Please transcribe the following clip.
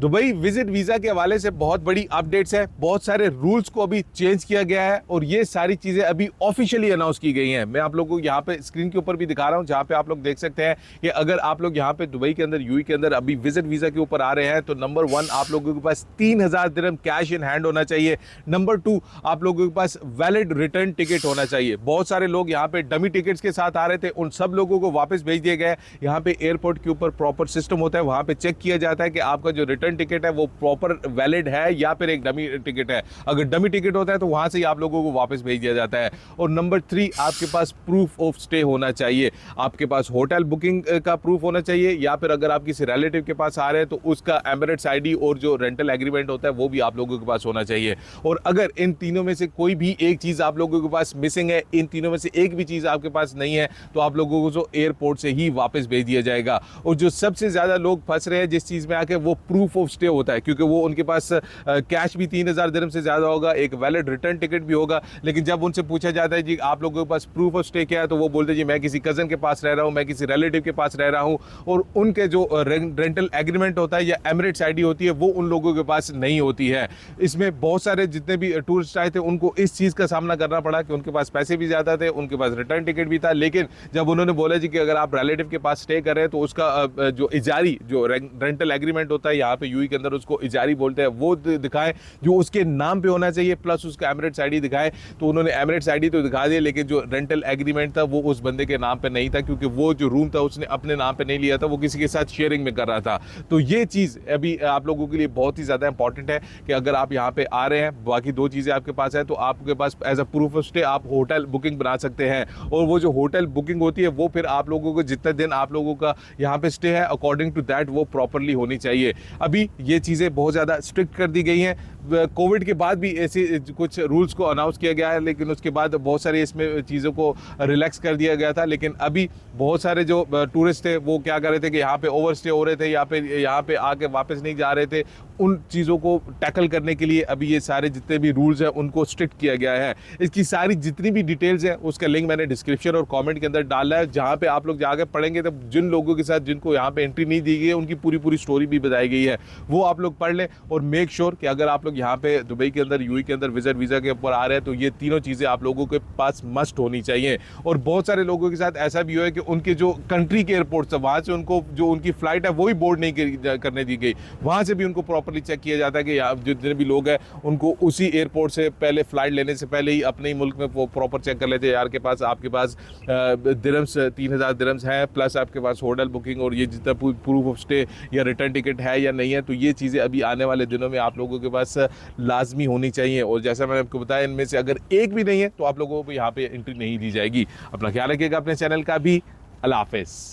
Dubai visit visa के हवाले से बहुत बड़ी अपडेट्स है। बहुत सारे रूल्स को अभी चेंज किया गया है और ये सारी चीजें अभी ऑफिशियली अनाउंस की गई हैं। मैं आप लोगों को यहाँ पे स्क्रीन के ऊपर भी दिखा रहा हूँ, जहाँ पे आप लोग देख सकते हैं कि अगर आप लोग यहाँ पे दुबई के अंदर यूएई के अंदर अभी विजिट वीजा के ऊपर आ रहे हैं तो नंबर 1 आप लोगों के पास 3000 दिरहम कैश इन हैंड होना चाहिए। नंबर 2 आप लोगों के पास वैलिड रिटर्न टिकट होना चाहिए। बहुत सारे लोग यहाँ पे डमी टिकट्स के साथ आ रहे थे, उन सब लोगों को वापस भेज दिया गया। यहाँ पे एयरपोर्ट के ऊपर प्रॉपर सिस्टम होता है, वहां पे चेक किया जाता है कि आपका जो रिटर्न टिकट है वो प्रॉपर वैलिड है या फिर एक डमी टिकट है। अगर डमी टिकट होता है तो वहां से ही आप लोगों को वापस भेज दिया जाता है। और नंबर 3 आपके पास प्रूफ ऑफ स्टे होना चाहिए। आपके पास होटल बुकिंग का प्रूफ होना चाहिए या फिर अगर आप किसी रिलेटिव के पास आ रहे हैं तो उसका एमिरेट्स आईडी और जो रेंटल एग्रीमेंट होता है वो भी आप लोगों के पास होना चाहिए। और अगर इन तीनों में से कोई भी एक चीज आप लोगों के पास मिसिंग है, इन तीनों में से एक भी चीज आपके पास नहीं है, तो आप लोगों को जो एयरपोर्ट से ही वापस भेज दिया जाएगा। और जो सबसे ज्यादा लोग फंस रहे हैं जिस चीज में आके, वो प्रूफ ऑफ स्टे होता है, क्योंकि वो उनके पास कैश भी 3000 दिरहम से ज्यादा होगा, एक वैलिड रिटर्न टिकट भी होगा। लेकिन जब उनसे पूछा जाता है जी आप लोगों के पास प्रूफ ऑफ स्टे क्या है, तो वो बोलते हैं जी मैं किसी कजन के पास रह रहा हूं, मैं किसी रिलेटिव के पास रह रहा हूं। और उनके जो रेंटल एग्रीमेंट होता है या एमिरेट्स आईडी होती है वो उन लोगों के पास नहीं होती है। इसमें बहुत सारे जितने भी टूरिस्ट आए थे उनको इस चीज का सामना करना पड़ा कि उनके पास पैसे भी ज्यादा थे, उनके पास रिटर्न टिकट भी था। लेकिन जब उन्होंने बोला जी कि अगर आप रिलेटिव के पास स्टे कर रहे हैं तो उसका जो इजारी जो रेंटल एग्रीमेंट होता है यहाँ पे यूएई के अंदर उसको इजारी बोलते हैं, वो दिखाएं जो उसके नाम पे होना चाहिए, प्लस उसका एमिरेट्स आईडी दिखाएं। तो उन्होंने एमिरेट्स आईडी तो दिखा दिया, लेकिन जो रेंटल एग्रीमेंट था वो उस बंदे के नाम पे नहीं था, क्योंकि वो जो रूम था उसने अपने नाम पे नहीं लिया था, वो किसी के साथ शेयरिंग में कर रहा था। तो ये चीज अभी आप लोगों के लिए बहुत ही ज्यादा इंपॉर्टेंट है कि अगर आप यहाँ पे आ रहे हैं, बाकी दो चीजें आपके पास है, तो आपके पास as a proof of stay आप होटल बुकिंग बना सकते हैं। और वो जो होटल बुकिंग होती है वो फिर आप लोगों को जितने दिन आप लोगों का यहाँ पे स्टे है अकॉर्डिंग टू दैट वो प्रॉपरली होनी चाहिए। अभी ये चीजें बहुत ज्यादा स्ट्रिक्ट कर दी गई हैं। कोविड के बाद भी ऐसे कुछ रूल्स को अनाउंस किया गया है, लेकिन उसके बाद बहुत सारे इसमें चीज़ों को रिलैक्स कर दिया गया था। लेकिन अभी बहुत सारे जो टूरिस्ट थे वो क्या कर रहे थे कि यहाँ पे ओवर स्टे हो रहे थे या फिर यहाँ पे आके वापस नहीं जा रहे थे। उन चीज़ों को टैकल करने के लिए अभी ये सारे जितने भी रूल्स हैं उनको स्ट्रिक्ट किया गया है। इसकी सारी जितनी भी डिटेल्स हैं उसका लिंक मैंने डिस्क्रिप्शन और कॉमेंट के अंदर डाला है, जहाँ पे आप लोग जाकर पढ़ेंगे तो जिन लोगों के साथ जिनको यहाँ पे एंट्री नहीं दी गई है उनकी पूरी पूरी स्टोरी भी बताई गई है, वो आप लोग पढ़ लें। और मेक श्योर कि अगर आप लोग यहाँ पे दुबई के अंदर यूएई के अंदर विजिट वीजा के ऊपर आ रहे हैं तो ये तीनों चीजें आप लोगों के पास मस्ट होनी चाहिए। और बहुत सारे लोगों के साथ ऐसा भी हुआ है कि उनके जो कंट्री के एयरपोर्ट है वहां से उनको जो उनकी फ्लाइट है वो ही बोर्ड नहीं करने दी गई, वहां से भी उनको प्रॉपरली चेक किया जाता है कि जितने भी लोग हैं उनको उसी एयरपोर्ट से पहले फ्लाइट लेने से पहले ही अपने ही मुल्क में वो प्रॉपर चेक कर लेते हैं यार के पास आपके पास दिरहम्स 3000 दिरहम्स है, प्लस आपके पास होटल बुकिंग और ये जितना प्रूफ ऑफ स्टे या रिटर्न टिकट है या नहीं है। तो ये चीज़ें अभी आने वाले दिनों में आप लोगों के पास लाजमी होनी चाहिए। और जैसा मैंने आपको बताया इनमें से अगर एक भी नहीं है तो आप लोगों को यहाँ पे एंट्री नहीं दी जाएगी। अपना ख्याल रखिएगा अपने चैनल का भी। अल्लाह हाफिज़।